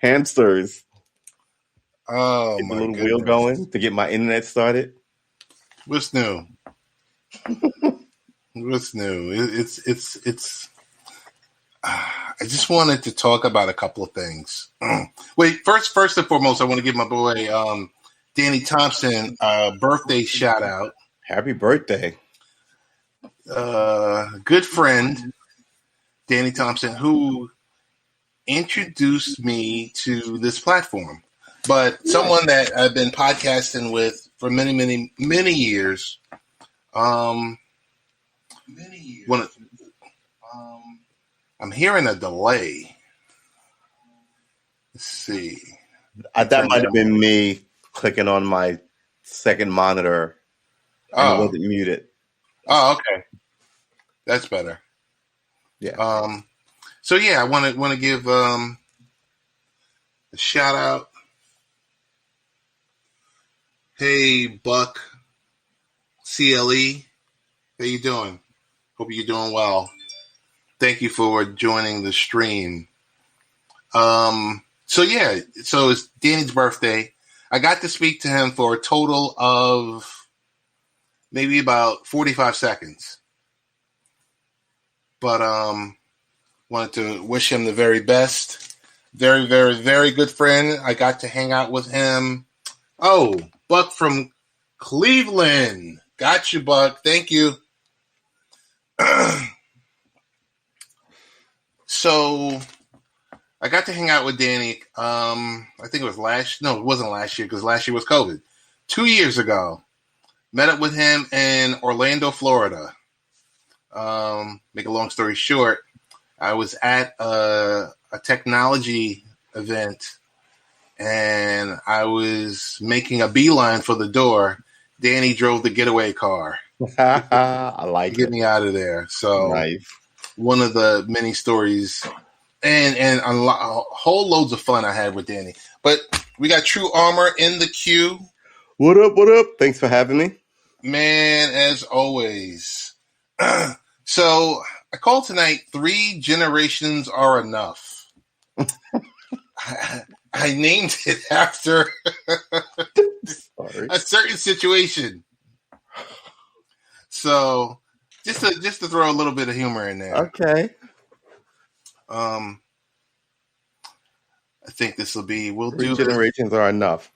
Hamsters. Oh, Get the my little goodness. wheel going to get my internet started. What's new? What's new? It's. I just wanted to talk about a couple of things. Wait, first and foremost, I want to give my boy Danny Thompson a birthday shout out. Happy birthday. Good friend, Danny Thompson, who introduced me to this platform, but someone that I've been podcasting with for many years. I'm hearing a delay. Let's see. That might have been me clicking on my second monitor and it wasn't muted. Oh, okay. That's better. Yeah. So yeah, I want to give a shout out. Hey, Buck, CLE, how you doing? Hope you're doing well. Thank you for joining the stream. So it's Danny's birthday. I got to speak to him for a total of maybe about 45 seconds. But wanted to wish him the very best. Very, very, very good friend. I got to hang out with him. Oh, Buck from Cleveland. Got you, Buck. Thank you. So I got to hang out with Danny. I think it was it wasn't last year because last year was COVID. 2 years ago, met up with him in Orlando, Florida. Make a long story short, I was at a technology event and I was making a beeline for the door. Danny drove the getaway car. I like get me out of there. So nice. One of the many stories and a whole loads of fun I had with Danny. But we got Tru Armor in the queue. What up? What up? Thanks for having me. Man, as always. So I called tonight 3 Generations Are Enough. I named it after a certain situation. So just to throw a little bit of humor in there. Okay. I think this will be. We'll 3 do generations are enough.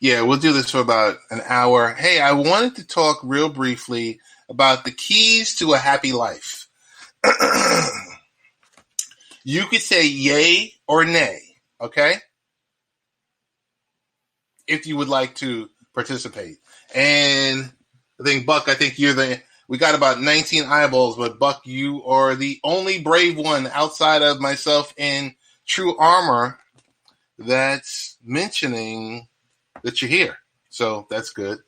Yeah, we'll do this for about an hour. Hey, I wanted to talk real briefly about the keys to a happy life. You could say yay or nay, okay? If you would like to participate. And I think, Buck, we got about 19 eyeballs, but Buck, you are the only brave one outside of myself and Tru Armor that's mentioning that you're here. So that's good.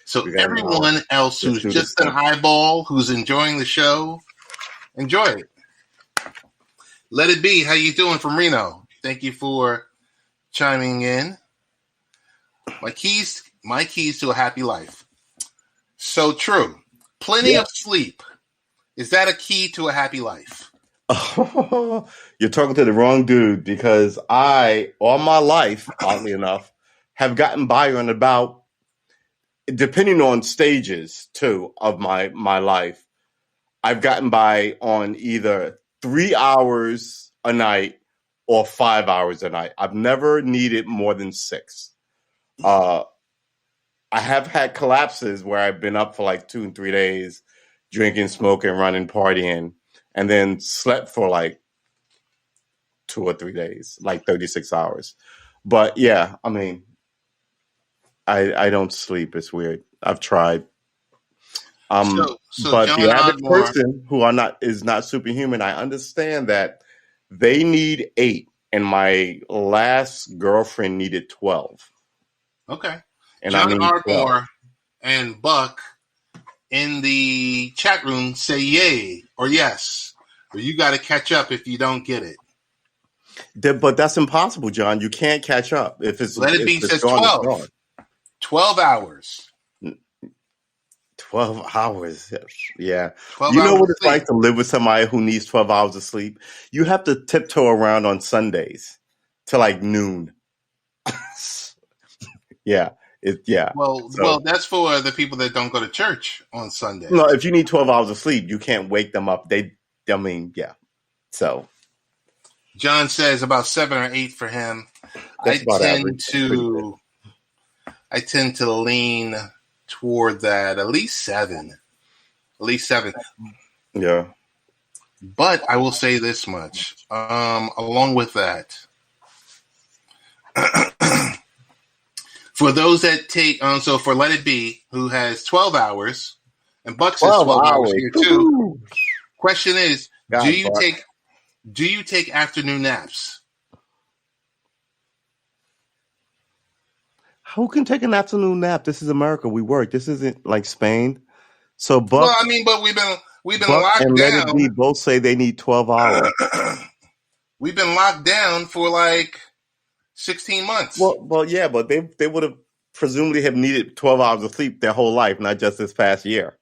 So everyone else who's just an eyeball, who's enjoying the show, enjoy it. Let it be. How you doing from Reno? Thank you for chiming in. My keys to a happy life. So true. Plenty of sleep. Is that a key to a happy life? Oh, you're talking to the wrong dude because I, all my life, oddly enough, have gotten by on about, depending on stages too of my life, I've gotten by on either 3 hours a night or 5 hours a night. I've never needed more than 6. I have had collapses where I've been up for like 2 and 3 days, drinking, smoking, running, partying, and then slept for like 2 or 3 days, like 36 hours. But yeah, I mean, I don't sleep. It's weird. I've tried. So but John the average Oddmore, person who is not superhuman, I understand that they need 8, and my last girlfriend needed 12. Okay. And John Ardmore and Buck in the chat room say yay or yes, or you got to catch up if you don't get it. But that's impossible, John. You can't catch up. If it's Let it be says 12. 12 hours. 12 hours. Yeah. 12 you know hours what it's sleep. like to live with somebody who needs 12 hours of sleep? You have to tiptoe around on Sundays to like noon. Yeah. Well, So that's for the people that don't go to church on Sunday. no, if you need 12 hours of sleep, you can't wake them up. Yeah. So John says about 7 or 8 for him. that's I about average. tend That's pretty good. to I tend to lean toward that at least 7. At least 7. Yeah. But I will say this much. Along with that, for those that take so for Let It Be, who has 12 hours, and Buck says 12 hours here too. Woo-hoo. Question is, God, do you take afternoon naps? Who can take an afternoon nap? This is America. We work. This isn't like Spain. So Buck, Well, I mean, but we've been Buck locked and Let It down. Be both say they need 12 hours. We've been locked down for like 16 months. Well, yeah, but they would have presumably have needed 12 hours of sleep their whole life, not just this past year.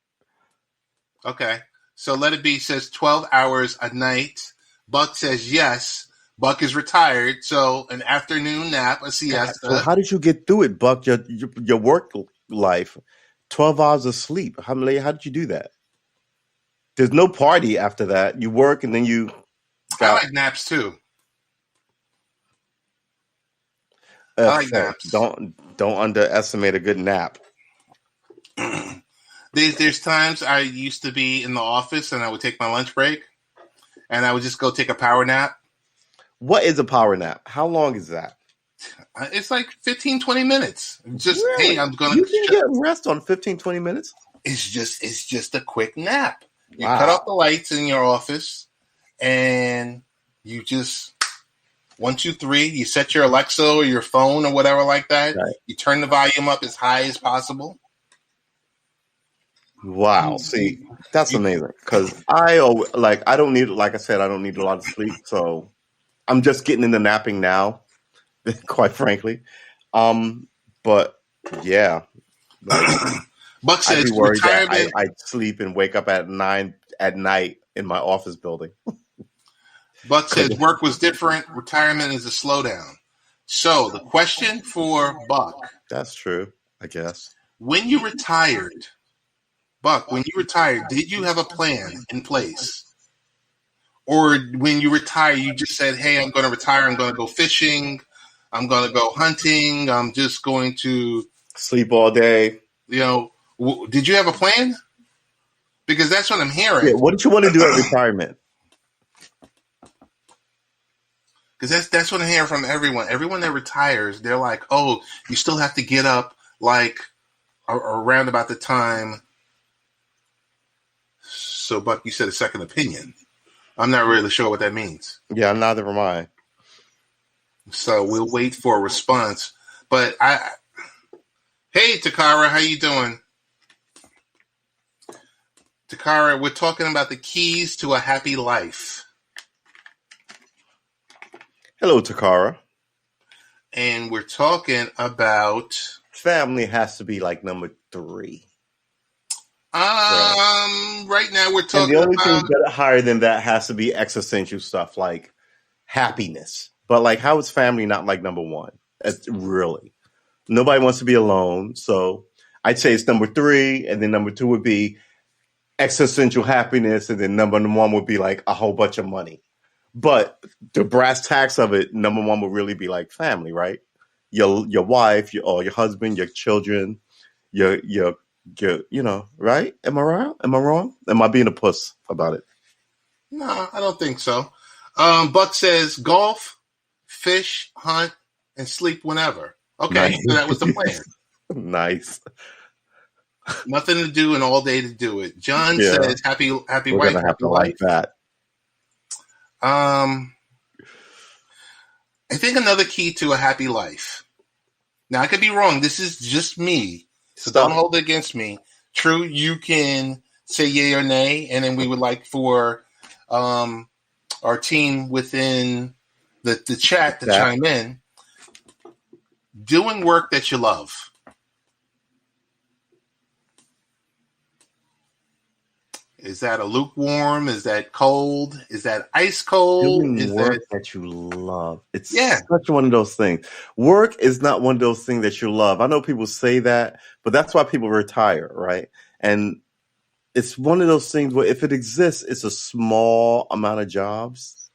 Okay. So Let It Be says 12 hours a night. Buck says yes. Buck is retired, so an afternoon nap, a siesta. So how did you get through it, Buck? Your work life, 12 hours of sleep. How did you do that? There's no party after that. You work and then you I like naps too. I like naps. Don't underestimate a good nap. There's times I used to be in the office and I would take my lunch break and I would just go take a power nap. What is a power nap? How long is that? It's like 15, 20 minutes. Just, Really? hey, I'm going to... You can get rest on 15, 20 minutes? It's just a quick nap. You Wow. cut off the lights in your office and you just... 1, 2, 3. You set your Alexa or your phone or whatever like that. Right. You turn the volume up as high as possible. Wow. See, that's amazing. Because I don't need, like I said, I don't need a lot of sleep. So I'm just getting into napping now, quite frankly. But yeah, like, Buck I'd says be worried that retirement. I'd sleep and wake up at 9 at night in my office building. Buck says work was different. Retirement is a slowdown. So the question for Buck: That's true, I guess. when you retired, Buck, when you retired, did you have a plan in place? Or when you retire, you just said, hey, I'm going to retire. I'm going to go fishing. I'm going to go hunting. I'm just going to Sleep all day. Did you have a plan? Because that's what I'm hearing. Yeah, what did you want to do at retirement? Because that's what I'm hearing from everyone. Everyone that retires, they're like, oh, you still have to get up like around about the time. So, Buck, you said a second opinion. I'm not really sure what that means. Yeah, neither am I. So we'll wait for a response. But hey, Takara, how you doing? Takara, we're talking about the keys to a happy life. Hello, Takara. And we're talking about family has to be like number 3. Right now we're talking and the only about thing higher than that has to be existential stuff like happiness. But like, how is family not like number 1? It's really, nobody wants to be alone. So I'd say it's number 3, and then number 2 would be existential happiness, and then number 1 would be like a whole bunch of money. But the brass tacks of it, number 1 would really be like family, right? Your wife, your husband, your children, your right? Am I wrong? Am I being a puss about it? No, I don't think so. Buck says golf, fish, hunt, and sleep whenever. Okay, nice. So that was the plan. Nice. Nothing to do and all day to do it. John says happy We're wife. We're gonna have to like that. I think another key to a happy life. Now I could be wrong. This is just me. So don't hold it against me. True, you can say yay or nay, and then we would like for our team within the chat to chime in. Doing work that you love. Is that a lukewarm? Is that cold? Is that ice cold? Doing Is work that that you love. It's yeah? such one of those things. Work is not one of those things that you love. I know people say that, but that's why people retire, right? And it's one of those things where if it exists, it's a small amount of jobs.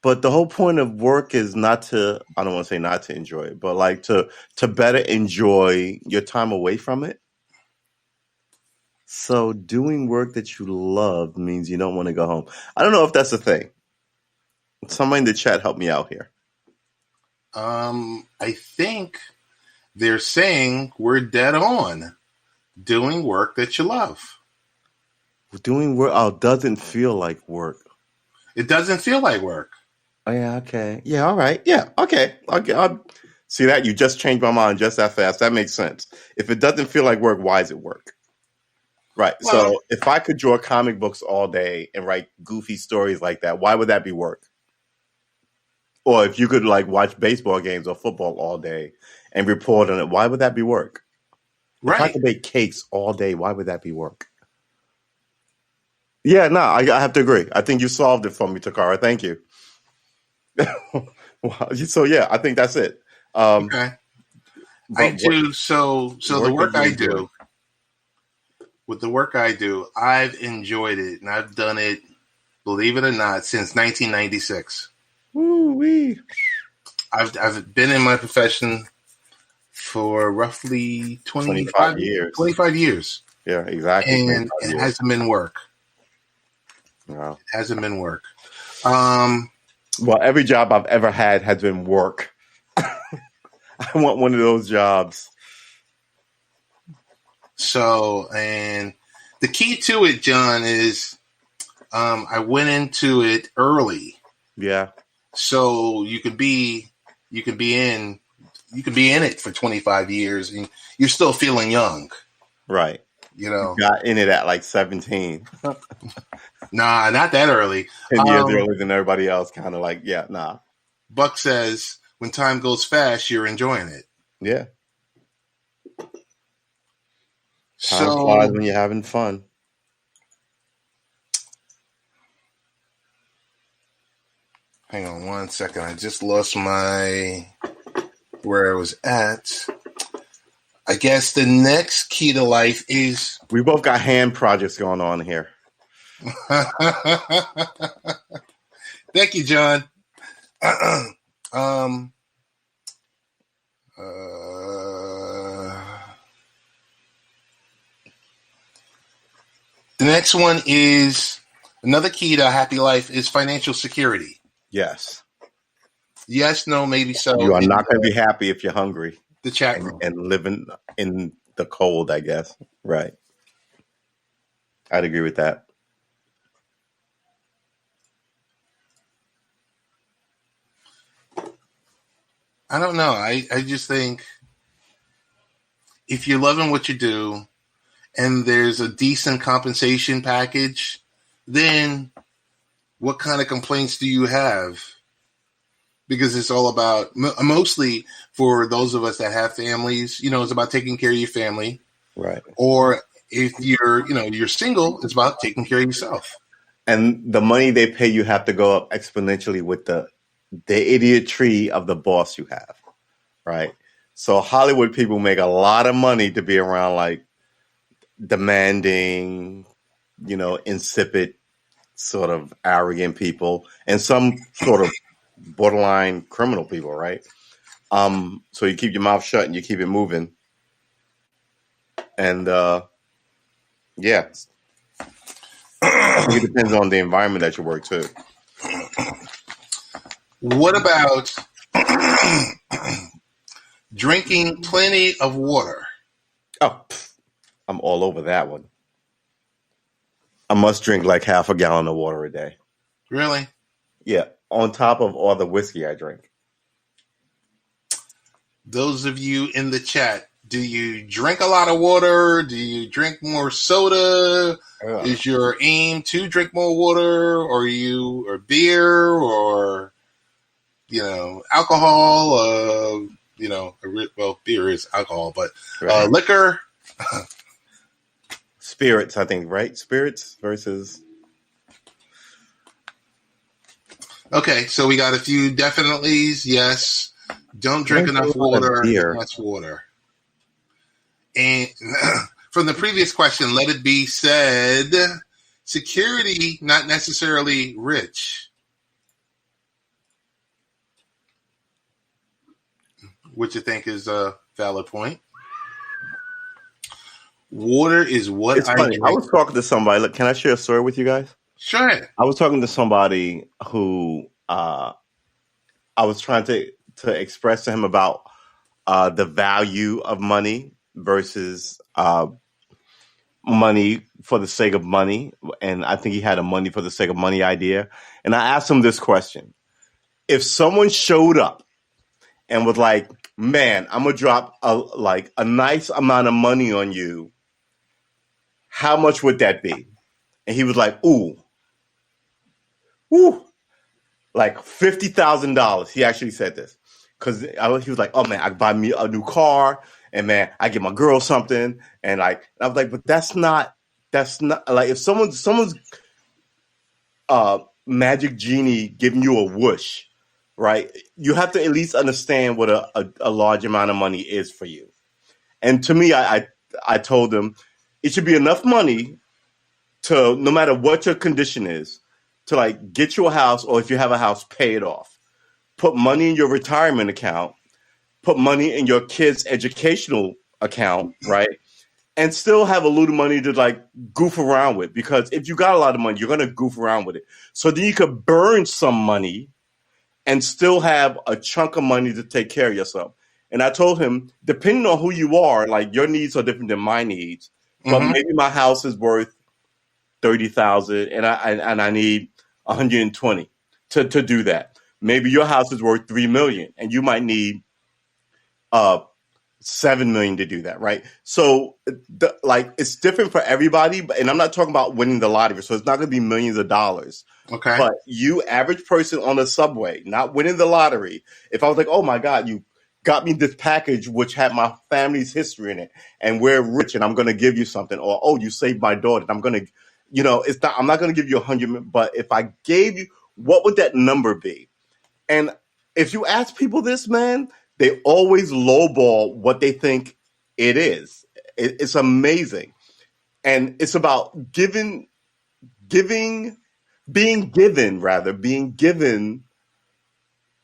But the whole point of work is not to, I don't want to say not to enjoy it, but like to better enjoy your time away from it. So doing work that you love means you don't want to go home. I don't know if that's a thing. Somebody in the chat help me out here. I think they're saying we're dead on. Doing work that you love. Doing work doesn't feel like work. It doesn't feel like work. Oh, yeah, okay. Yeah, all right. Yeah, okay. I'll see that? You just changed my mind just that fast. That makes sense. If it doesn't feel like work, why is it work? Right. Well, So if I could draw comic books all day and write goofy stories like that, why would that be work? Or if you could like watch baseball games or football all day and report on it, why would that be work? If I right. could bake cakes all day, why would that be work? Yeah, no, I have to agree. I think you solved it for me, Takara. Thank you. Wow. So yeah, I think that's it. Okay. I But do so the work that I you enjoy. do with the work I do, I've enjoyed it and I've done it, believe it or not, since 1996. Woo-wee. I've been in my profession for roughly 25 years. 25 years. Yeah, exactly. And it hasn't been work. Wow. It hasn't been work. Well, every job I've ever had has been work. I want one of those jobs. So, and the key to it, John, is I went into it early. Yeah. So you could be in it for 25 years and you're still feeling young. Right. You know. You got in it at like 17. Nah, not that early. 10 years earlier than everybody else, kind of like, yeah, nah. Buck says, when time goes fast, you're enjoying it. Yeah. Time So flies when you're having fun. hang on one second. I just lost where I was at. I guess the next key to life is We both got hand projects going on here. Thank you, John. The next one is another key to a happy life is financial security. Yes. Yes, no, maybe so. You are not going to be happy if you're hungry. The chat room. And living in the cold, I guess. Right. I'd agree with that. I don't know. I just think if you're loving what you do and there's a decent compensation package, then what kind of complaints do you have? Because it's all about, mostly for those of us that have families, it's about taking care of your family. Right. Or if you're single, it's about taking care of yourself. And the money they pay you have to go up exponentially with the idiotry of the boss you have, right? So Hollywood people make a lot of money to be around like demanding, insipid, sort of arrogant people, and some sort of borderline criminal people, right? So you keep your mouth shut and you keep it moving. And yeah. I think it depends on the environment that you work too. What about drinking plenty of water? Oh, I'm all over that one. I must drink like half a gallon of water a day. Really? Yeah, on top of all the whiskey I drink. Those of you in the chat, do you drink a lot of water? Do you drink more soda? Yeah. Is your aim to drink more water, or beer, or alcohol? Well, beer is alcohol, but liquor. spirits, I think, right? Spirits versus. Okay, so we got a few definitelys. Yes. Don't drink enough water. That's water. And from the previous question, let it be said, security, not necessarily rich. Which I think is a valid point. Water is what it's funny. I was talking to somebody. Look, can I share a story with you guys? Sure. I was talking to somebody who I was trying to express to him about the value of money versus money for the sake of money. And I think he had a money for the sake of money idea. And I asked him this question. If someone showed up and was like, man, I'm going to drop a nice amount of money on you, how much would that be? And he was like, ooh, like $50,000. He actually said this because he was like, oh man, I buy me a new car, and man, I get my girl something, and I was like, but that's not like if someone's magic genie giving you a whoosh, right? You have to at least understand what a large amount of money is for you. And to me, I told him it should be enough money to, no matter what your condition is, to like get you a house, or if you have a house, pay it off. Put money in your retirement account, put money in your kids' educational account, right? And still have a little money to like goof around with, because if you got a lot of money, you're going to goof around with it. So then you could burn some money and still have a chunk of money to take care of yourself. And I told him, depending on who you are, like your needs are different than my needs. But maybe my house is worth $30,000 and I need 120 to do that. Maybe your house is worth $3 million and you might need $7 million to do that, right? So it's different for everybody, and I'm not talking about winning the lottery, so it's not going to be millions of dollars. Okay. But you, average person on the subway, not winning the lottery, if I was like, oh my God, you got me this package which had my family's history in it, and we're rich, and I'm going to give you something, or oh, you saved my daughter, and I'm going to, it's not. I'm not going to give you 100, but if I gave you, what would that number be? And if you ask people this, man, they always lowball what they think it is. It's amazing, and it's about being given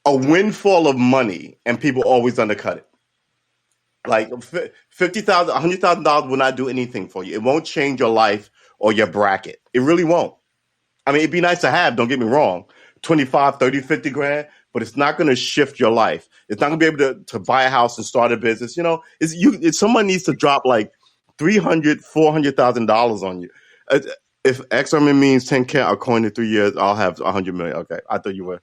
a windfall of money, and people always undercut it. Like $50,000, $100,000 will not do anything for you. It won't change your life or your bracket. It really won't. I mean, it'd be nice to have, don't get me wrong, 25, 30, 50 grand, but it's not going to shift your life. It's not going to be able to buy a house and start a business. If someone needs to drop like $300,000, $400,000 on you. If XRM means 10K a coin in 3 years, I'll have 100 million. Okay. I thought you were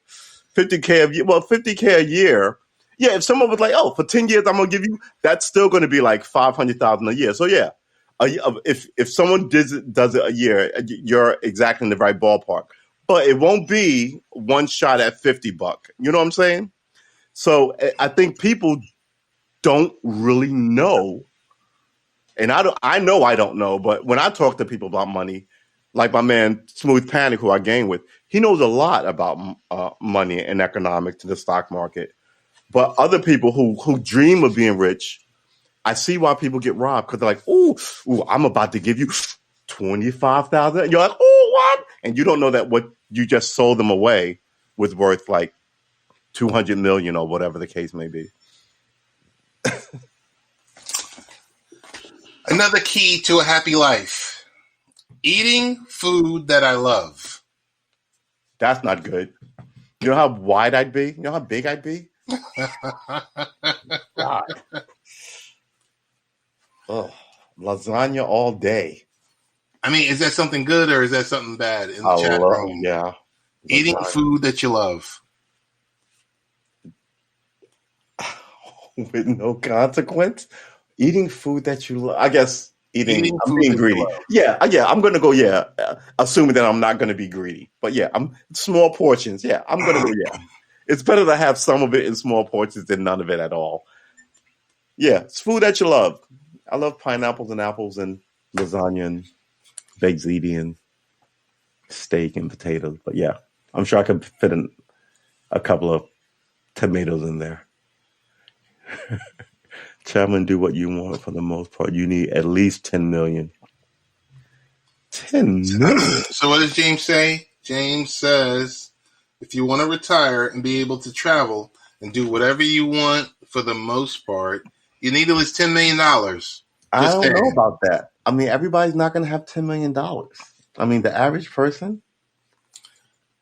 50K a year. Well, 50K a year. Yeah. If someone was like, oh, for 10 years, I'm going to give you, that's still going to be like 500,000 a year. So yeah. If someone does it a year, you're exactly in the right ballpark. But it won't be one shot at $50. You know what I'm saying? So I think people don't really know, and I know I don't know. But when I talk to people about money, like my man Smooth Panic, who I game with, he knows a lot about money and economics and the stock market. But other people who dream of being rich, I see why people get robbed, because they're like, ooh, I'm about to give you 25,000. You're like, oh, what? And you don't know that what you just sold them away was worth like 200 million or whatever the case may be. Another key to a happy life: eating food that I love. That's not good. You know how wide I'd be? You know how big I'd be? God. Oh, lasagna all day. I mean, is that something good or is that something bad in the chat room? Yeah. Eating food that you love. With no consequence? Eating food that you love. I guess I'm being greedy. Yeah, I'm going to go, assuming that I'm not going to be greedy. But yeah, I'm small portions. Yeah, I'm going to go, yeah. It's better to have some of it in small portions than none of it at all. Yeah, it's food that you love. I love pineapples and apples and lasagna and baked ziti and steak and potatoes. But yeah, I'm sure I could fit in a couple of tomatoes in there. Chapman, do what you want for the most part. You need at least 10 million. 10 million? So what does James say? James says, if you want to retire and be able to travel and do whatever you want for the most part, you need at least $10 million. I don't know about that. I mean, everybody's not going to have $10 million. I mean, the average person,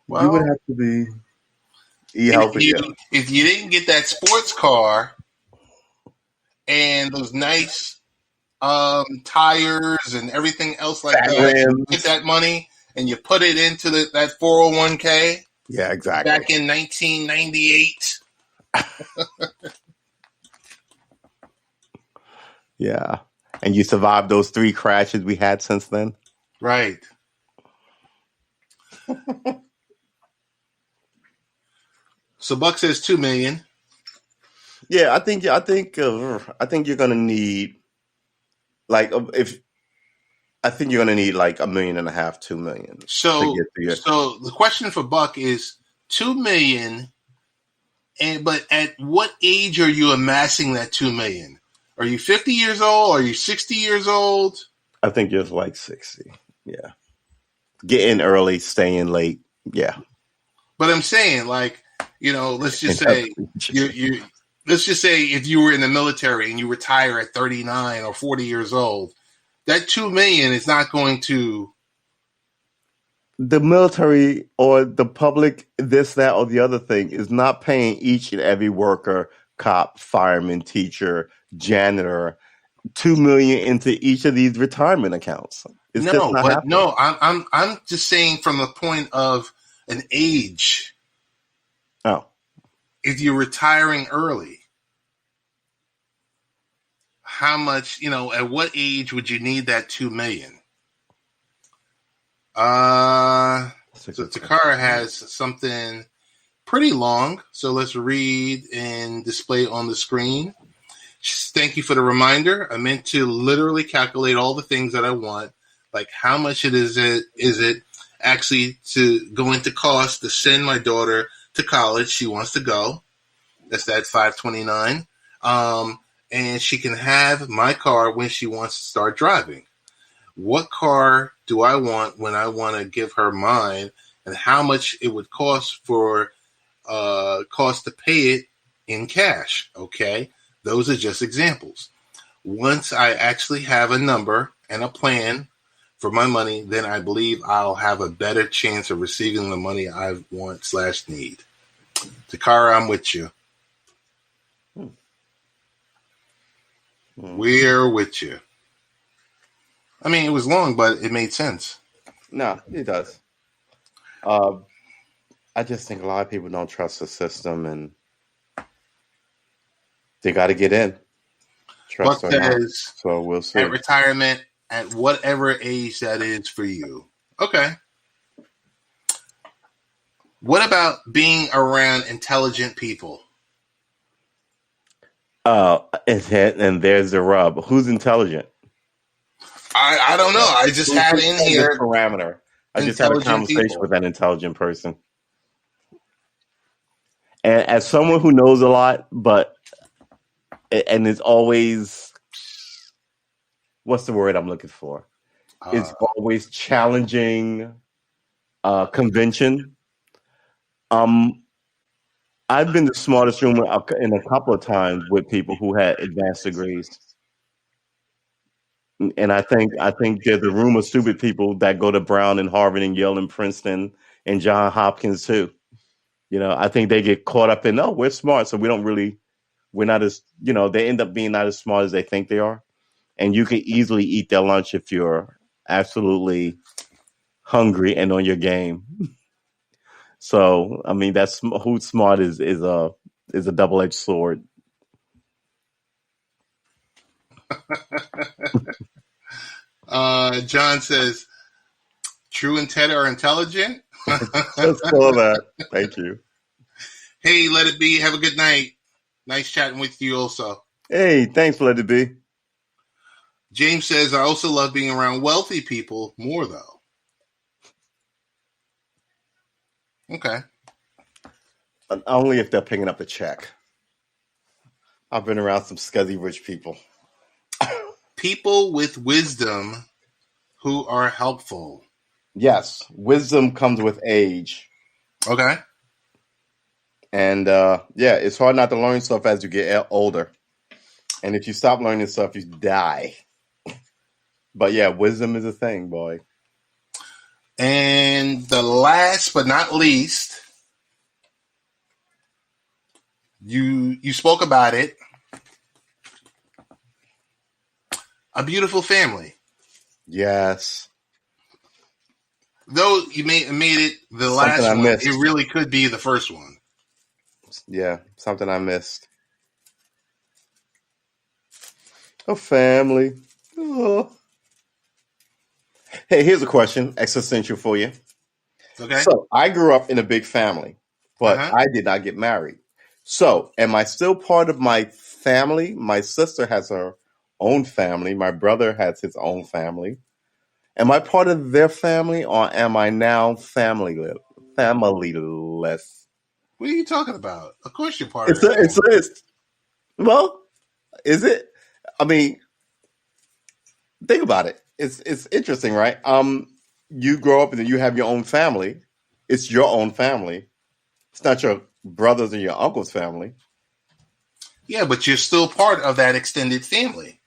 well, you would have to be healthy. If you didn't get that sports car and those nice tires and everything else like that, you get that money and you put it into that 401k. Yeah, exactly. Back in 1998. Yeah. And you survived those 3 crashes we had since then? Right. So Buck says 2 million. Yeah, I think you're gonna need like you're gonna need like $1.5 million, 2 million. So the question for Buck is 2 million, but at what age are you amassing that 2 million? Are you 50 years old? Are you 60 years old? I think you're like 60. Yeah. Get in early, stay in late. Yeah. But I'm saying, like, let's just say let's just say if you were in the military and you retire at 39 or 40 years old, that 2 million is not going to. The military or the public, this, that, or the other thing is not paying each and every worker, cop, fireman, teacher, janitor, 2 million into each of these retirement accounts. I'm just saying from the point of an age. Oh. If you're retiring early, how much, at what age would you need that 2 million? So Takara has something pretty long, so let's read and display on the screen. Thank you for the reminder. I meant to literally calculate all the things that I want, like how much is it actually to go into cost to send my daughter to college. She wants to go. That's that $529. And she can have my car when she wants to start driving. What car do I want when I want to give her mine, and how much it would cost to pay it in cash? Okay. Those are just examples. Once I actually have a number and a plan for my money, then I believe I'll have a better chance of receiving the money I want/need. Takara, I'm with you. We're with you. I mean, it was long, but it made sense. No, it does. I just think a lot of people don't trust the system, and they got to get in. Trust or not. So we'll see. At retirement, at whatever age that is for you. Okay. What about being around intelligent people? And there's the rub. Who's intelligent? I don't know. I just had in here parameter. I just had a conversation with an intelligent person. And as someone who knows a lot, and it's always, what's the word I'm looking for? It's always challenging convention. I've been the smartest room in a couple of times with people who had advanced degrees. And I think there's a room of stupid people that go to Brown and Harvard and Yale and Princeton and Johns Hopkins too. I think they get caught up in, we're smart, so we're not as, they end up being not as smart as they think they are. And you can easily eat their lunch if you're absolutely hungry and on your game. So, I mean, that's who's smart is a double-edged sword. John says, Tru and Ted are intelligent. Just saw that. Thank you. Hey, Let It Be. Have a good night. Nice chatting with you also. Hey, thanks, Let It Be. James says, I also love being around wealthy people more, though. Okay. But only if they're picking up the check. I've been around some scuzzy rich people. People with wisdom who are helpful. Yes, wisdom comes with age. Okay. And yeah, it's hard not to learn stuff as you get older. And if you stop learning stuff, you die. But yeah, wisdom is a thing, boy. And the last but not least, you spoke about it. A beautiful family. Yes. Though you made it the last one, it really could be the first one. Yeah, something I missed. A family. Oh. Hey, here's a question, existential for you. Okay. So I grew up in a big family, but I did not get married. So am I still part of my family? My sister has her own family. My brother has his own family. Am I part of their family, or am I now familyless? What are you talking about? Of course you're part of it. Well, is it? I mean, think about it. It's interesting, right? You grow up and then you have your own family. It's your own family. It's not your brother's and your uncle's family. Yeah, but you're still part of that extended family.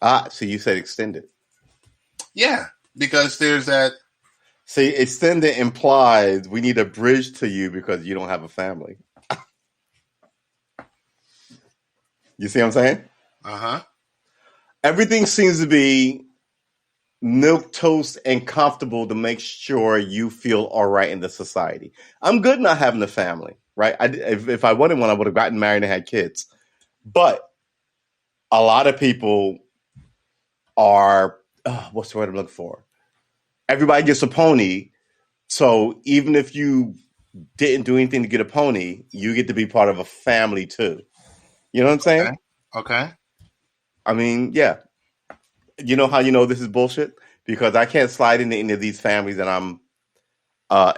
So you said extended. Yeah, because there's that. See, extended implies we need a bridge to you because you don't have a family. You see what I'm saying? Uh-huh. Everything seems to be milquetoast and comfortable to make sure you feel all right in the society. I'm good not having a family, right? If I wanted one, I would have gotten married and had kids. But a lot of people are, what's the word I'm looking for? Everybody gets a pony. So even if you didn't do anything to get a pony, you get to be part of a family too. You know what I'm saying? Okay. I mean, yeah. You know how you know this is bullshit? Because I can't slide into any of these families and I'm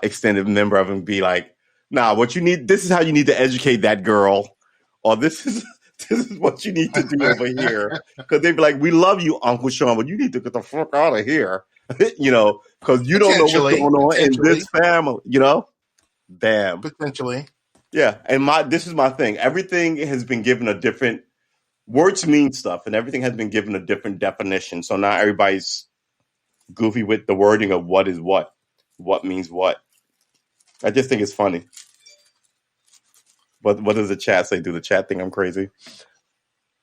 extended member of and be like, nah, what you need, this is how you need to educate that girl. Or this is what you need to do over here. Because they'd be like, we love you, Uncle Sean, but you need to get the fuck out of here. You know, because you don't know what's going on in this family, you know? Damn. Potentially. Yeah. And this is my thing. Everything has been given a different, words mean stuff, and everything has been given a different definition. So now everybody's goofy with the wording of what is what means what. I just think it's funny. What does the chat say? Do the chat think I'm crazy?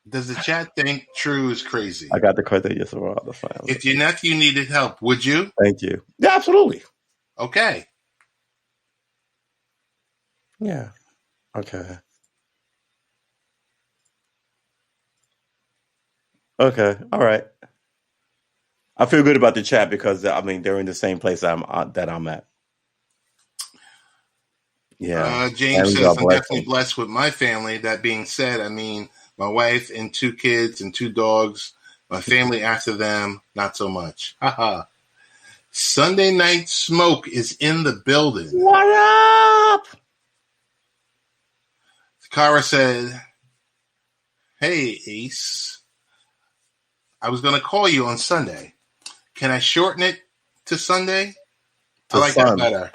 Does the chat think Tru is crazy? I got the credit. Yes, or the family. If your nephew needed help, would you? Thank you. Yeah, absolutely. Okay. Yeah. Okay. Okay. All right. I feel good about the chat because I mean they're in the same place that I'm at. Yeah. James says I'm definitely blessed with my family. That being said, I mean my wife and 2 kids and 2 dogs. My family after them, not so much. Haha. Sunday Night Smoke is in the building. What up? Kara said, hey, Ace. I was going to call you on Sunday. Can I shorten it to Sunday? I like that better.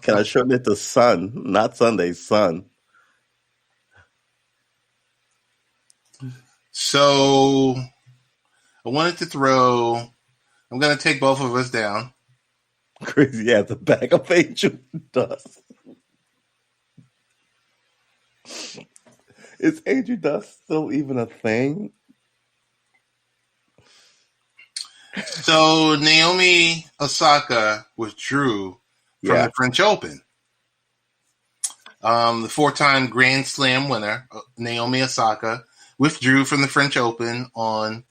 Can I shorten it to Sun? Not Sunday, Sun. So I wanted to I'm going to take both of us down. Crazy, yeah, the bag of angel dust. Is angel dust still even a thing? So Naomi Osaka withdrew from the French Open. The 4-time Grand Slam winner, Naomi Osaka, withdrew from the French Open on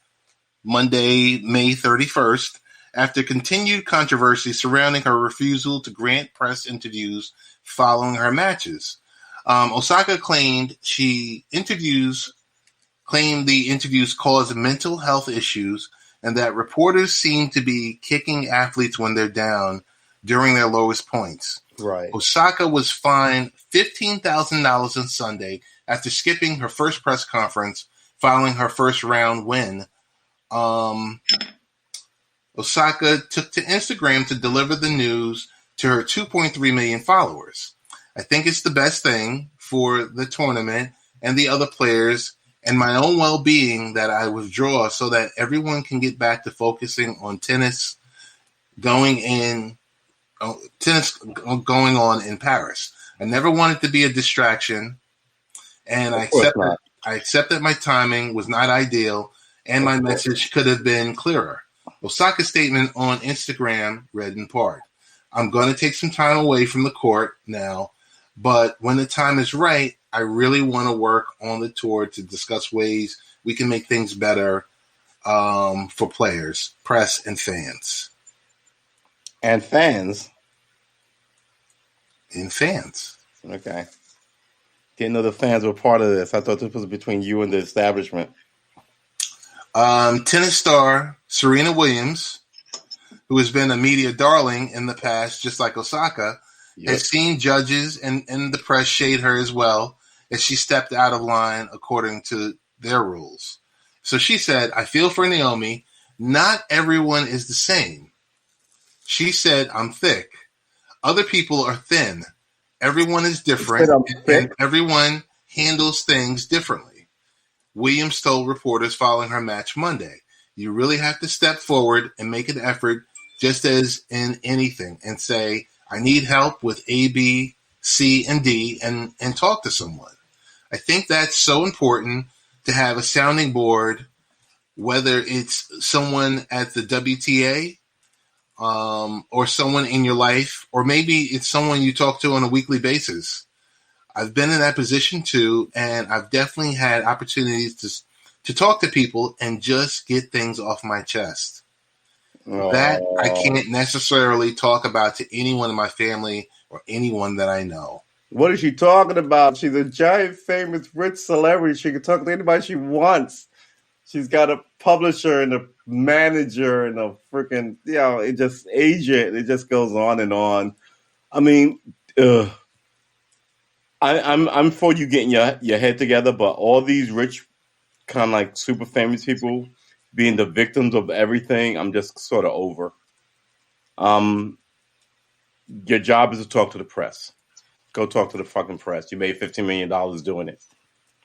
Monday, May 31st, after continued controversy surrounding her refusal to grant press interviews following her matches. Osaka claimed the interviews caused mental health issues and that reporters seem to be kicking athletes when they're down during their lowest points. Right. Osaka was fined $15,000 on Sunday after skipping her first press conference following her first round win. Osaka took to Instagram to deliver the news to her 2.3 million followers. I think it's the best thing for the tournament and the other players and my own well-being that I withdraw so that everyone can get back to focusing on tennis going on in Paris. I never wanted to be a distraction, and I accept that my timing was not ideal and my message could have been clearer. Osaka's statement on Instagram read in part, I'm going to take some time away from the court now, but when the time is right, I really want to work on the tour to discuss ways we can make things better for players, press, and fans. And fans? And fans. Okay. Didn't know the fans were part of this. I thought this was between you and the establishment. Tennis star Serena Williams, who has been a media darling in the past, just like Osaka, has seen judges and the press shade her as well as she stepped out of line according to their rules. So she said, I feel for Naomi. Not everyone is the same. She said, I'm thick. Other people are thin. Everyone is different, and everyone handles things differently. Williams told reporters following her match Monday, you really have to step forward and make an effort just as in anything and say, I need help with A, B, C, and D and talk to someone. I think that's so important to have a sounding board, whether it's someone at the WTA or someone in your life, or maybe it's someone you talk to on a weekly basis. I've been in that position too, and I've definitely had opportunities to talk to people and just get things off my chest. That I can't necessarily talk about to anyone in my family or anyone that I know. What is she talking about? She's a giant, famous, rich celebrity. She can talk to anybody she wants. She's got a publisher and a manager and a freaking, it just agent. It just goes on and on. I mean, I'm for you getting your head together, but all these rich, kind of like super famous people being the victims of everything, I'm just sort of over. Your job is to talk to the press. Go talk to the fucking press. You made $15 million doing it,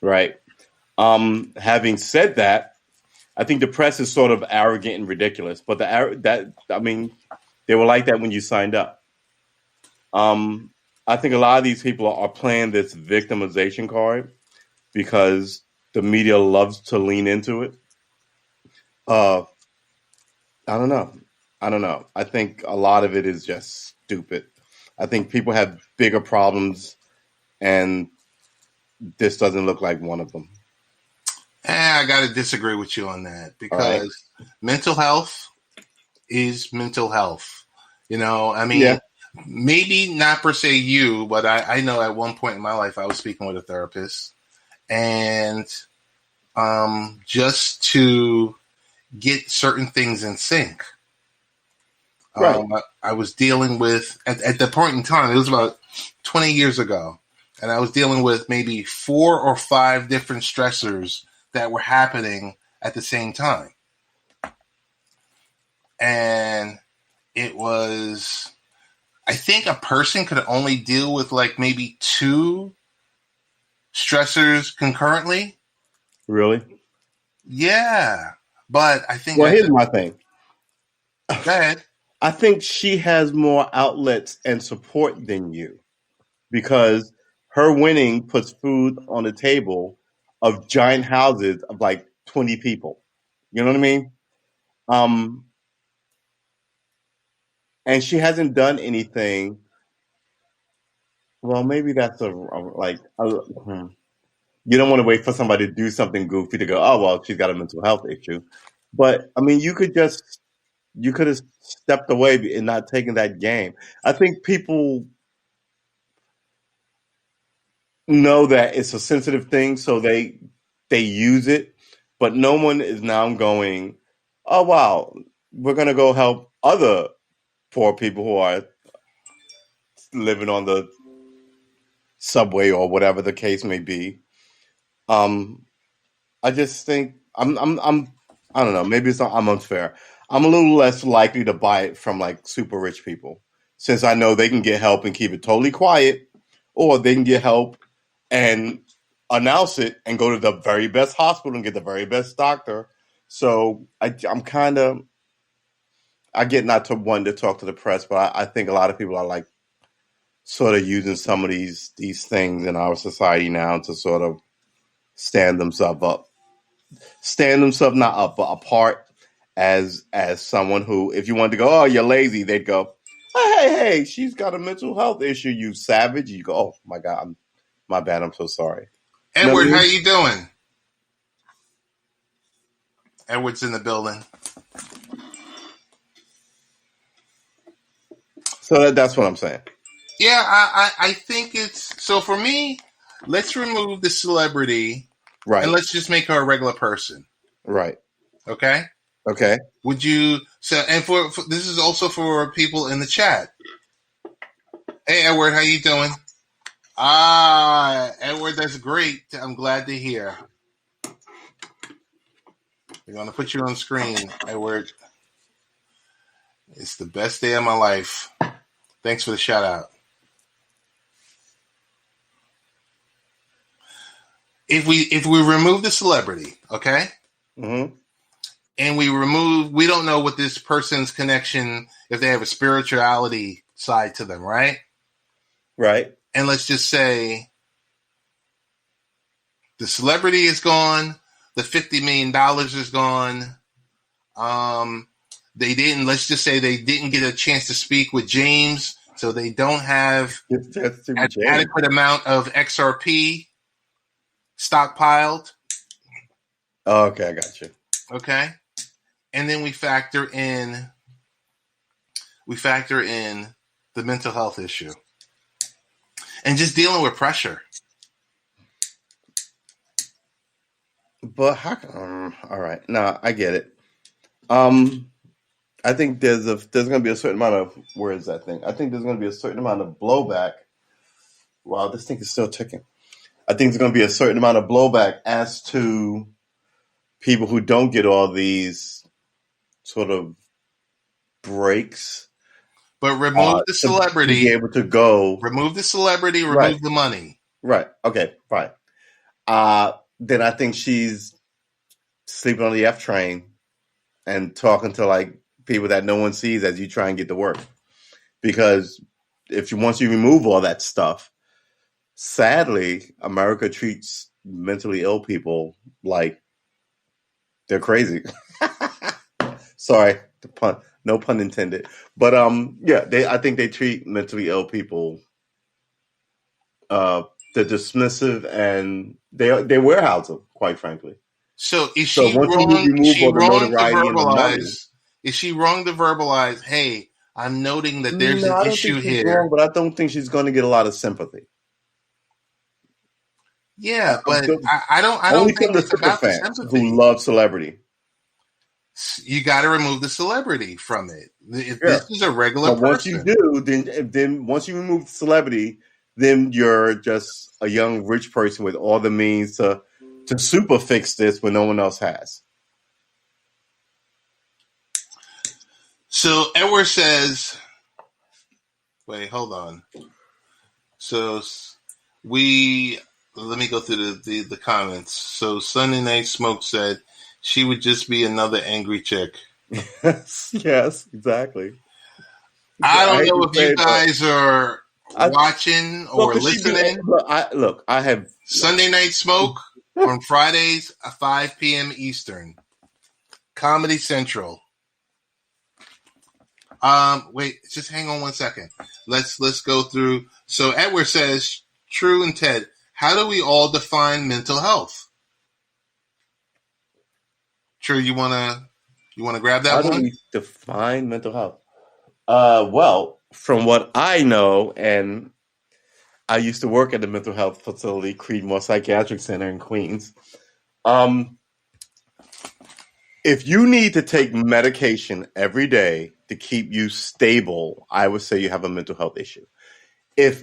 right? Having said that, I think the press is sort of arrogant and ridiculous, but they were like that when you signed up. I think a lot of these people are playing this victimization card because the media loves to lean into it. I don't know. I think a lot of it is just stupid. I think people have bigger problems, and this doesn't look like one of them. I got to disagree with you on that because mental health is mental health. Maybe not per se you, but I know at one point in my life I was speaking with a therapist, and just to get certain things in sync. Right. I was dealing with, at the point in time, it was about 20 years ago, and I was dealing with maybe 4 or 5 different stressors that were happening at the same time. And it was, I think a person could only deal with like maybe 2 stressors concurrently. Really? Yeah. But I think... Well, here's my thing. Go ahead. I think she has more outlets and support than you because her winning puts food on the table of giant houses of like 20 people. You know what I mean? And she hasn't done anything. Well, maybe that's you don't want to wait for somebody to do something goofy to go, oh, well, she's got a mental health issue. But, I mean, you could have stepped away and not taken that game. I think people know that it's a sensitive thing, so they use it, but no one is now going, oh wow, we're gonna go help other poor people who are living on the subway or whatever the case may be. Um, I just think I don't know. Maybe I'm unfair. I'm a little less likely to buy it from like super rich people, since I know they can get help and keep it totally quiet, or they can get help and announce it and go to the very best hospital and get the very best doctor. So I'm kind of I get not to one to talk to the press, but I think a lot of people are like sort of using some of these things in our society now to sort of stand themselves up, stand themselves not up but apart as someone who, if you wanted to go, oh, you're lazy, they'd go, oh, hey, she's got a mental health issue, you savage. You go, oh my God, my bad, I'm so sorry. You know what Edward, I how mean? you doing? Edward's in the building. So that's what I'm saying. Yeah, I think it's so for me. Let's remove the celebrity Right. and let's just make her a regular person. Right. Okay. Okay. Would you? So, and for this is also for people in the chat. Hey, Edward, how you doing? Edward, that's great. I'm glad to hear. We're gonna put you on screen, Edward. It's the best day of my life. Thanks for the shout out. If we remove the celebrity, okay, Mm-hmm. and we don't know what this person's connection, if they have a spirituality side to them, right? Right. And let's just say the celebrity is gone, the $50 million is gone. They didn't. Let's just say they didn't get a chance to speak with James, so they don't have an adequate amount of XRP stockpiled. Oh, okay, I got you. Okay, and then we factor in the mental health issue and just dealing with pressure. But how? All right, no, I get it. I think there's going to be a certain amount of, where is that thing? I think there's going to be a certain amount of blowback. Wow, this thing is still ticking. I think there's going to be a certain amount of blowback as to people who don't get all these sort of breaks. But remove the celebrity. To be able to go. Remove the celebrity. Remove the money. Right. Okay. Fine. Then I think she's sleeping on the F train and talking to like people that no one sees as you try and get to work. Because once you remove all that stuff, sadly, America treats mentally ill people like they're crazy. Sorry, the pun, no pun intended. But yeah, I think they treat mentally ill people they're dismissive and they warehouse them, quite frankly. So is she wrong? Is she wrong to verbalize? Is she wrong to verbalize? Hey, I'm noting that there's an issue here. Wrong, but I don't think she's going to get a lot of sympathy. Yeah, but I don't think it's about the sympathy. Who love celebrity. You got to remove the celebrity from it. If this is a regular person. Once you do, then once you remove the celebrity, then you're just a young rich person with all the means to super fix this when no one else has. So Edward says, wait, hold on. So let me go through the comments. So Sunday Night Smoke said she would just be another angry chick. Yes, exactly. I don't know if you guys are watching or listening. I have Sunday Night Smoke on Fridays at 5 p.m. Eastern. Comedy Central. Wait, just hang on 1 second. Let's go through. So Edward says, Tru and Ted, how do we all define mental health? Tru, you wanna grab that one? How do we define mental health? Well, from what I know, and I used to work at the mental health facility, Creedmoor Psychiatric Center in Queens. If you need to take medication every day to keep you stable, I would say you have a mental health issue. If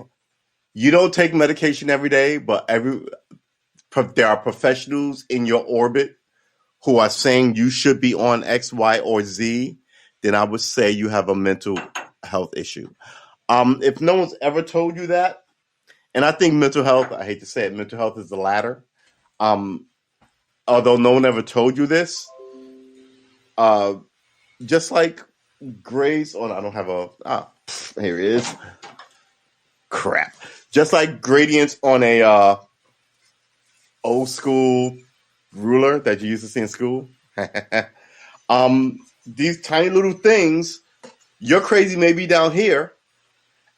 you don't take medication every day, but there are professionals in your orbit who are saying you should be on X, Y, or Z, then I would say you have a mental health issue. If no one's ever told you that, and I think mental health, I hate to say it, mental health is the latter. Although no one ever told you this, just like grades on, I don't have here it is. Crap. Just like gradients on a old school ruler that you used to see in school. These tiny little things, your crazy may be down here,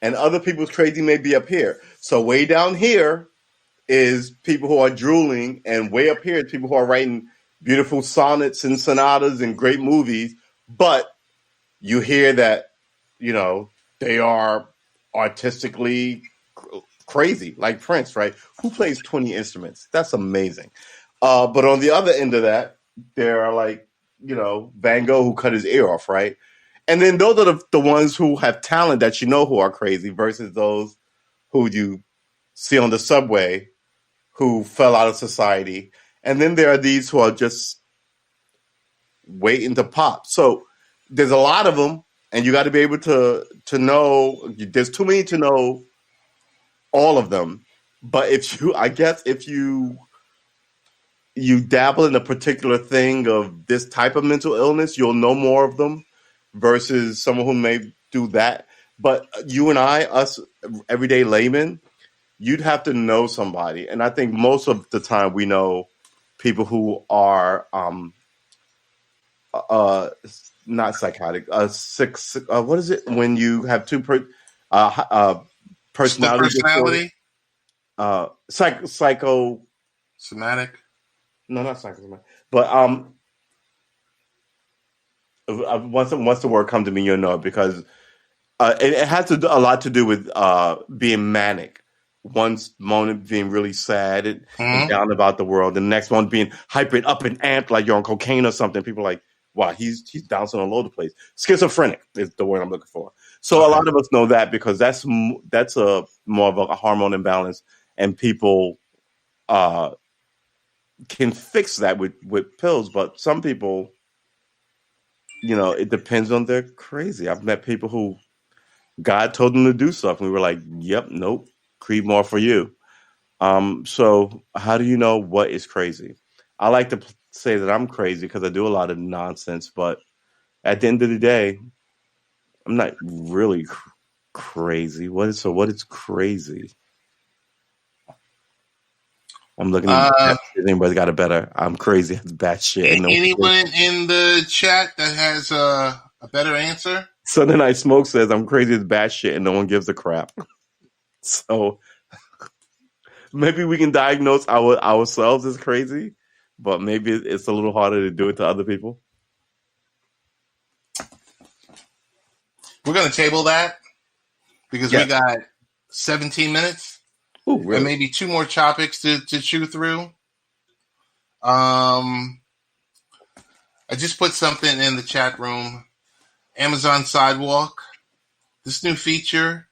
and other people's crazy may be up here. So way down here is people who are drooling, and way up here is people who are writing beautiful sonnets and sonatas and great movies. But you hear that, they are artistically crazy, like Prince, right? Who plays 20 instruments? That's amazing. But on the other end of that, there are like, Van Gogh who cut his ear off, right? And then those are the ones who have talent that who are crazy versus those who you see on the subway who fell out of society. And then there are these who are just waiting to pop. So there's a lot of them, and you got to be able to know. There's too many to know all of them. But if you dabble in a particular thing of this type of mental illness, you'll know more of them versus someone who may do that. But you and I, us everyday laymen, you'd have to know somebody. And I think most of the time we know people who are not psychotic, sick. What is it when you have two personality? Somatic. No, not psychosomatic. But once the word comes to me, you'll know it because it has a lot to do with being manic. One moment being really sad and down about the world, and the next one being hyper up and amped like you're on cocaine or something. People are like, wow, he's bouncing all over the place. Schizophrenic is the word I'm looking for. So a lot of us know that because that's a more of a hormone imbalance, and people can fix that with pills. But some people, it depends on they're crazy. I've met people who God told them to do stuff, and we were like, yep, nope, Creedmoor for you. So how do you know what is crazy? I like to say that I'm crazy because I do a lot of nonsense, but at the end of the day, I'm not really crazy. What is crazy? I'm looking at anybody's got a better. I'm crazy. It's batshit. Anyone in the chat that has a better answer? Sunday Night Smoke says I'm crazy as batshit and no one gives a crap. So maybe we can diagnose ourselves as crazy, but maybe it's a little harder to do it to other people. We're going to table that because we got 17 minutes. Ooh, really? And maybe 2 more topics to chew through. I just put something in the chat room. Amazon Sidewalk. This new feature.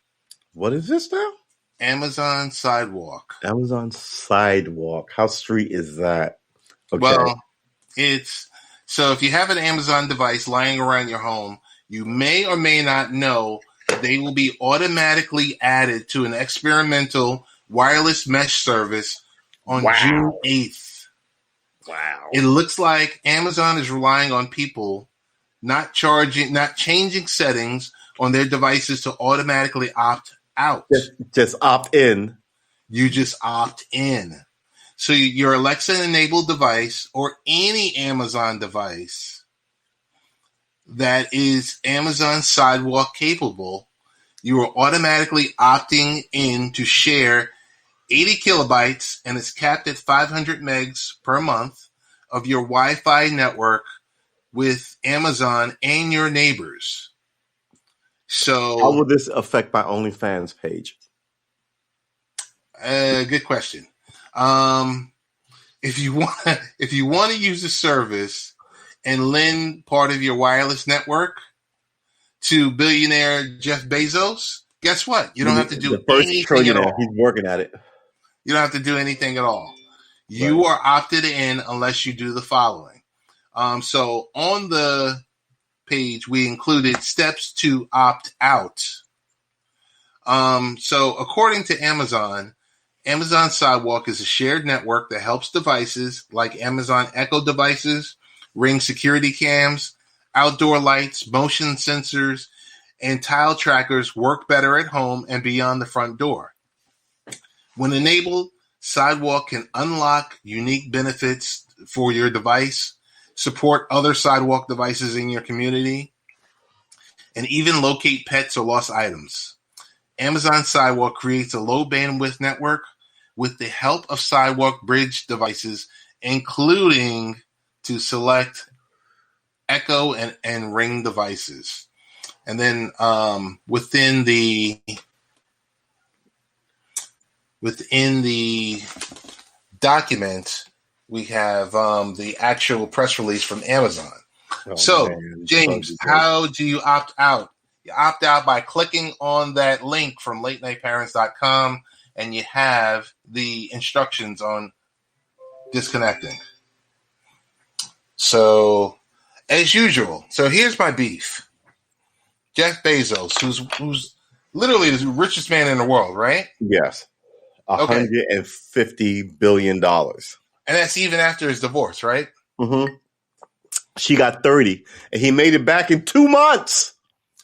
What is this now? Amazon Sidewalk. Amazon Sidewalk. How street is that? Okay. Well, so if you have an Amazon device lying around your home, you may or may not know that they will be automatically added to an experimental wireless mesh service on June 8th. Wow. It looks like Amazon is relying on people not changing settings on their devices to automatically opt out. Just opt in. You just opt in. So your Alexa-enabled device or any Amazon device that is Amazon Sidewalk capable, you are automatically opting in to share 80 kilobytes, and it's capped at 500 megs per month of your Wi-Fi network with Amazon and your neighbors. So how will this affect my OnlyFans page? Good question. If you want to use the service and lend part of your wireless network to billionaire Jeff Bezos, guess what? You don't have to do The first anything at trillionaire. all. He's working at it. You don't have to do anything at all. You Right. are opted in unless you do the following. So on the page, we included steps to opt out. So according to Amazon Sidewalk is a shared network that helps devices like Amazon Echo devices, Ring security cams, outdoor lights, motion sensors, and tile trackers work better at home and beyond the front door. When enabled, Sidewalk can unlock unique benefits for your device, support other Sidewalk devices in your community, and even locate pets or lost items. Amazon Sidewalk creates a low bandwidth network with the help of Sidewalk bridge devices, including to select Echo and Ring devices. And then within the document, we have the actual press release from Amazon. So, man, James, how do you opt out? You opt out by clicking on that link from latenightparents.com, and you have the instructions on disconnecting. So, as usual, so here's my beef. Jeff Bezos, who's literally the richest man in the world, right? Yes. $150 billion. And that's even after his divorce, right? Mm-hmm. She got 30, and he made it back in 2 months.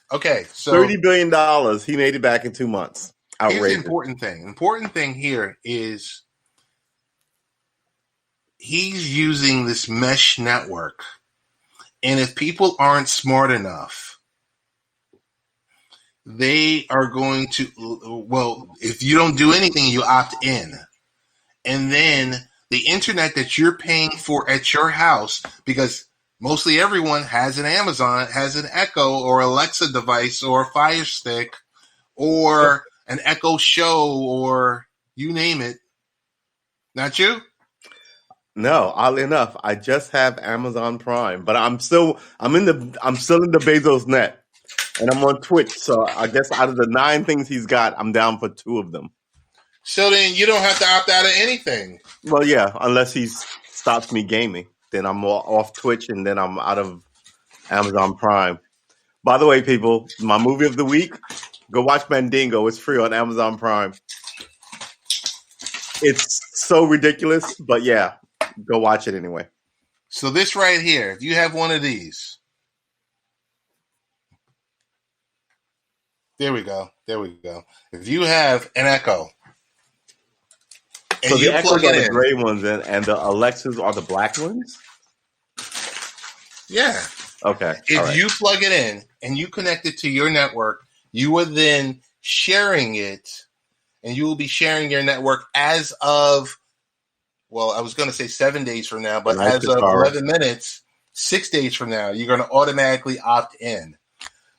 Okay, so $30 billion. He made it back in 2 months. Outrageous. Here's the important thing. The important thing here is he's using this mesh network. And if people aren't smart enough, they are going to, well, if you don't do anything, you opt in. And then the internet that you're paying for at your house, because mostly everyone has an Amazon, has an Echo or Alexa device or a Fire Stick or an Echo Show or you name it. Not you? No, oddly enough, I just have Amazon Prime, but I'm still in the Bezos net, and I'm on Twitch. So I guess out of the 9 things he's got, I'm down for 2 of them. So then you don't have to opt out of anything. Well, yeah, unless he stops me gaming, then I'm off Twitch, and then I'm out of Amazon Prime. By the way, people, my movie of the week, go watch Mandingo. It's free on Amazon Prime. It's so ridiculous, but yeah. Go watch it anyway. So this right here, if you have one of these, there we go. If you have an Echo, and so you the Echoes plug are it the gray ones, and the Alexas are the black ones. Yeah. Okay. If you plug it in and you connect it to your network, you are then sharing it, and you will be sharing your network as of. Well, I was going to say 7 days from now, but as of 11 minutes, 6 days from now, you're going to automatically opt in.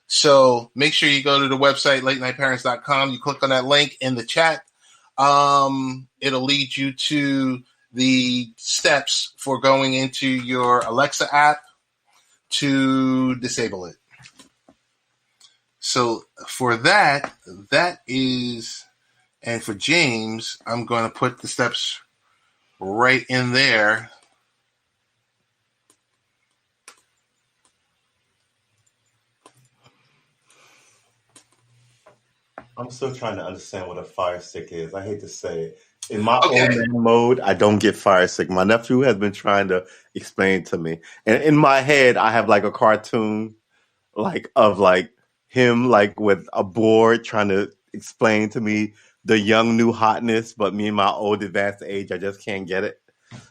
So make sure you go to the website, latenightparents.com. You click on that link in the chat. It'll lead you to the steps for going into your Alexa app to disable it. So for that is, and for James, I'm going to put the steps right in there. I'm still trying to understand what a Fire Stick is. I hate to say it. In my old man mode, I don't get Fire Stick. My nephew has been trying to explain to me. And in my head, I have like a cartoon of him with a board trying to explain to me the young new hotness, but me in my old advanced age, I just can't get it.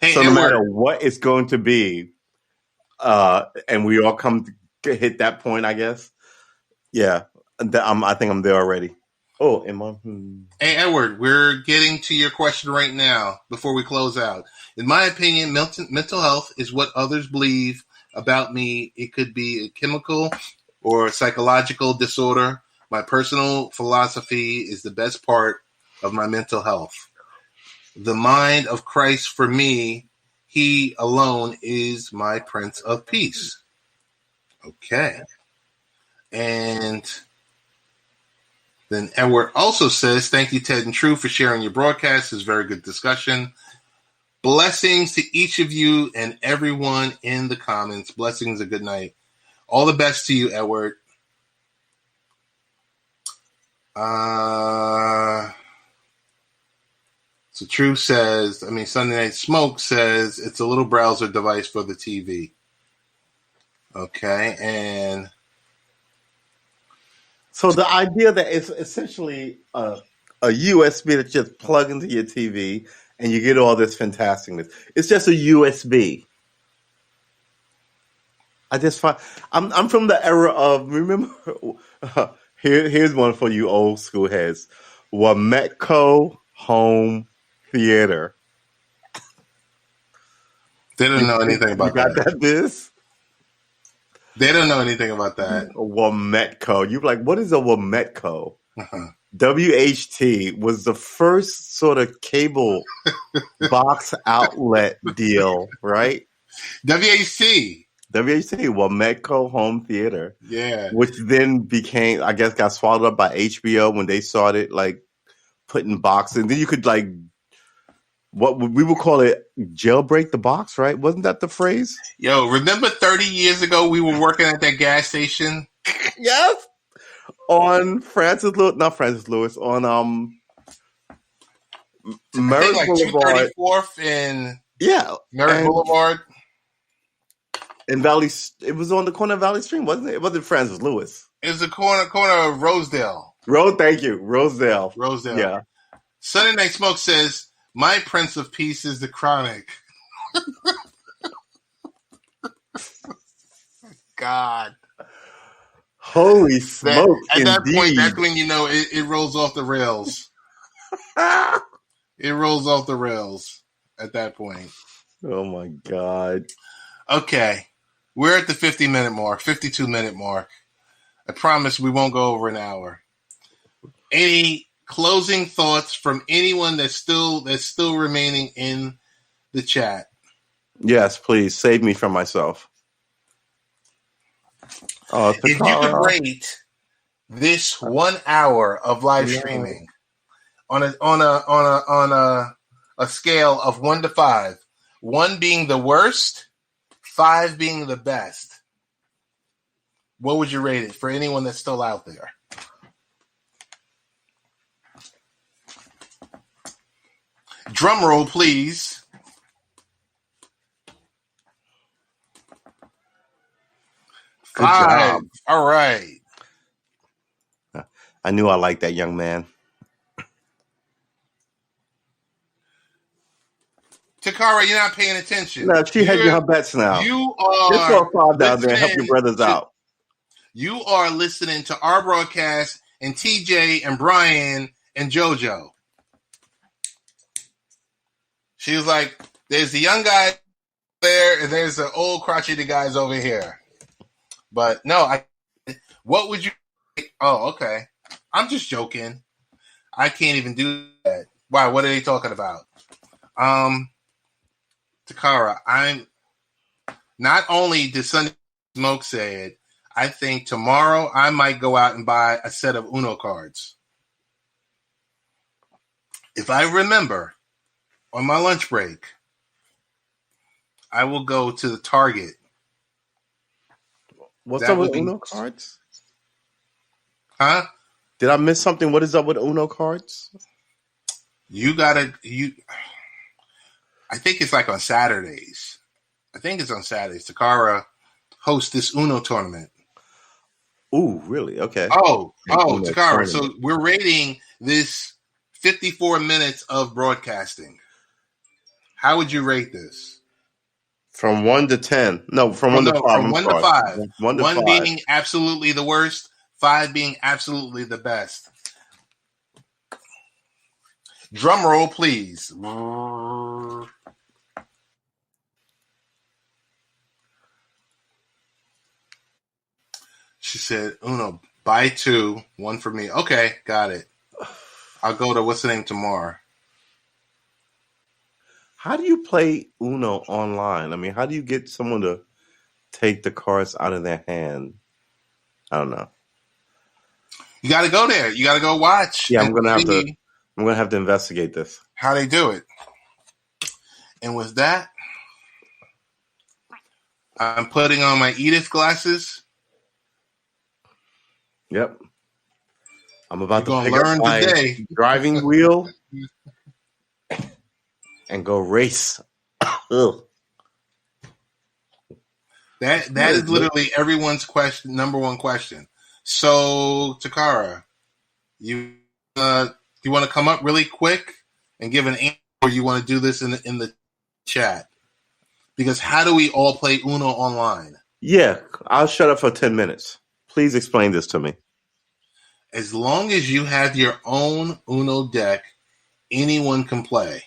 Hey, so no matter what it's going to be, and we all come to hit that point, I guess. Yeah, I think I'm there already. Oh, Hey, Edward, we're getting to your question right now before we close out. In my opinion, mental health is what others believe about me. It could be a chemical or psychological disorder. My personal philosophy is the best part of my mental health. the mind of Christ for me. He alone is my Prince of Peace. Okay. And then Edward also says, thank you, Ted and Tru, for sharing your broadcast. It's very good discussion. Blessings to each of you and everyone in the comments. Blessings, a good night. All the best to you, Edward. So True says, Sunday Night Smoke says it's a little browser device for the TV. Okay, and so the idea that it's essentially a USB that you just plug into your TV and you get all this fantasticness. It's just a USB. I just find I'm from the era of, remember, here's one for you old school heads. Wametco Home Theater. They don't know anything about that. You got that, Biz? They don't know anything about that. Wametco. You're like, what is a Wametco? WHT was the first sort of cable box outlet deal, right? WHT, Wametco Home Theater. Yeah. Which then became, I guess, got swallowed up by HBO when they started, like, putting boxes. And then you could, like, what we would call it, jailbreak the box, right? Wasn't that the phrase? Yo, remember 30 years ago we were working at that gas station? Yes. On not Francis Lewis, on Merritt like Boulevard. 234th and Merritt Boulevard. In Valley, it was on the corner of Valley Stream, wasn't it? It wasn't Francis Lewis. It was the corner of Rosedale. Thank you. Rosedale. Yeah. Sunday Night Smoke says, my Prince of Peace is the Chronic. God. Holy smoke. At that point, that's when you know it rolls off the rails. It rolls off the rails at that point. Oh, my God. Okay. We're at the 52-minute mark. I promise we won't go over an hour. Any closing thoughts from anyone that's still remaining in the chat? Yes, please save me from myself. If you could rate this 1 hour of live streaming on a scale of 1 to 5, 1 being the worst, 5 being the best, what would you rate it for anyone that's still out there? Drum roll, please. Good 5. Job. All right. I knew I liked that young man. Takara, you're not paying attention. No, she hedging her bets now. You are. Just throw a 5 down there and help your brothers out. You are listening to our broadcast and TJ and Brian and JoJo. She was like, there's the young guy there and there's the old crotchety guys over here. But no, what would you... Oh, okay. I'm just joking. I can't even do that. Why? What are they talking about? Takara, I'm... Not only did Sunday Smoke say it, I think tomorrow I might go out and buy a set of Uno cards. If I remember, on my lunch break, I will go to the Target. What's up with Uno cards? Huh? Did I miss something? What is up with Uno cards? I think it's like on Saturdays. Takara hosts this Uno tournament. Ooh, really? Okay. Oh, Takara. So we're rating this 54 minutes of broadcasting. How would you rate this? From 1 to 10. No, from 1 to 5. From 1 to 5. 1 to 5. 1 being absolutely the worst, 5 being absolutely the best. Drum roll, please. She said, Uno, buy 2, 1 for me. Okay, got it. I'll go to what's the name tomorrow. How do you play Uno online? I mean, how do you get someone to take the cards out of their hand? I don't know. You got to go there. You got to go watch. Yeah, and I'm gonna have to. see I'm gonna have to investigate this. how they do it. And with that, I'm putting on my Edith glasses. Yep. I'm about You're to gonna pick up learn my today. driving wheel and go race. Ugh. That is literally everyone's question. Number one question. So, Takara, you want to come up really quick and give an answer, or you want to do this in the chat? Because how do we all play Uno online? Yeah, I'll shut up for 10 minutes. Please explain this to me. As long as you have your own Uno deck, anyone can play.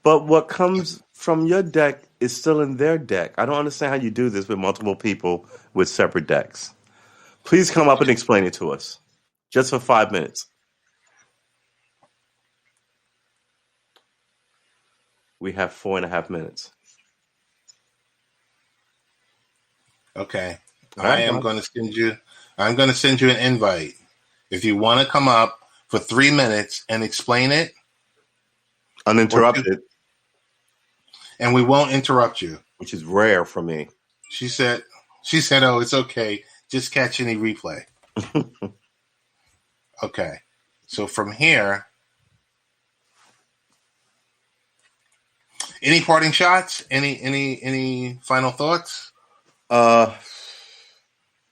But what comes from your deck is still in their deck. I don't understand how you do this with multiple people with separate decks. Please come up and explain it to us. Just for 5 minutes. We have 4.5 minutes. Okay. Right. I'm going to send you an invite. If you want to come up for 3 minutes and explain it. Uninterrupted. And we won't interrupt you. Which is rare for me. She said, oh, it's okay. Just catch any replay. Okay. So from here, any parting shots? Any final thoughts?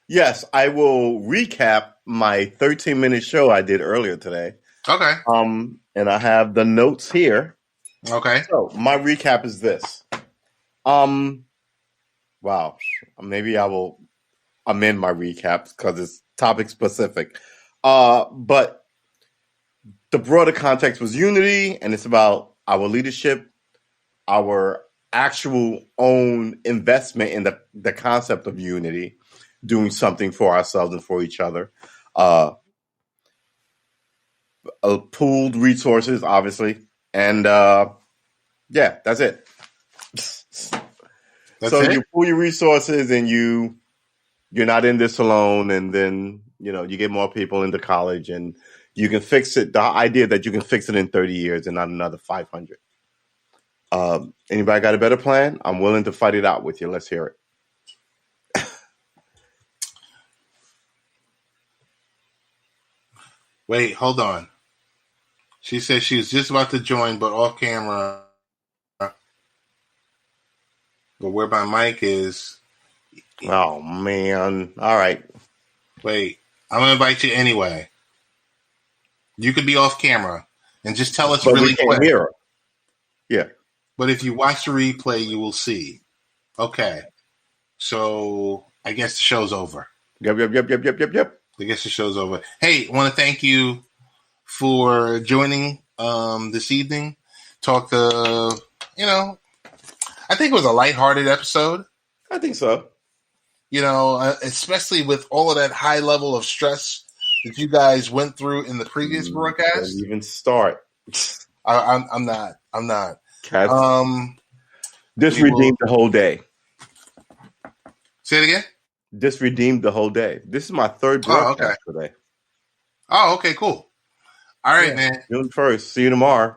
Yes, I will recap my 13-minute show I did earlier today. Okay. And I have the notes here. Okay. So my recap is this. Wow. Maybe I will amend my recaps because it's topic specific. But the broader context was unity, and it's about our leadership, our actual own investment in the concept of unity, doing something for ourselves and for each other. Pooled resources, obviously. And yeah, that's it. You pool your resources and you're not in this alone, and then you get more people into college and you can fix it. The idea that you can fix it in 30 years and not another 500. Anybody got a better plan? I'm willing to fight it out with you. Let's hear it. Wait, hold on. She said she was just about to join, but off camera. But where my mic is. Oh, man. All right. Wait, I'm going to invite you anyway. You could be off camera and just tell us really quick. Hear her. Yeah. But if you watch the replay, you will see. Okay. So I guess the show's over. Yep. I guess the show's over. Hey, I want to thank you for joining this evening. Talk to, I think it was a lighthearted episode. I think so. Especially with all of that high level of stress that you guys went through in the previous broadcast. Don't even start. I'm not. This redeemed the whole day. Say it again? This redeemed the whole day. This is my third broadcast today. Oh, okay, cool. All right, man. June 1st. See you tomorrow.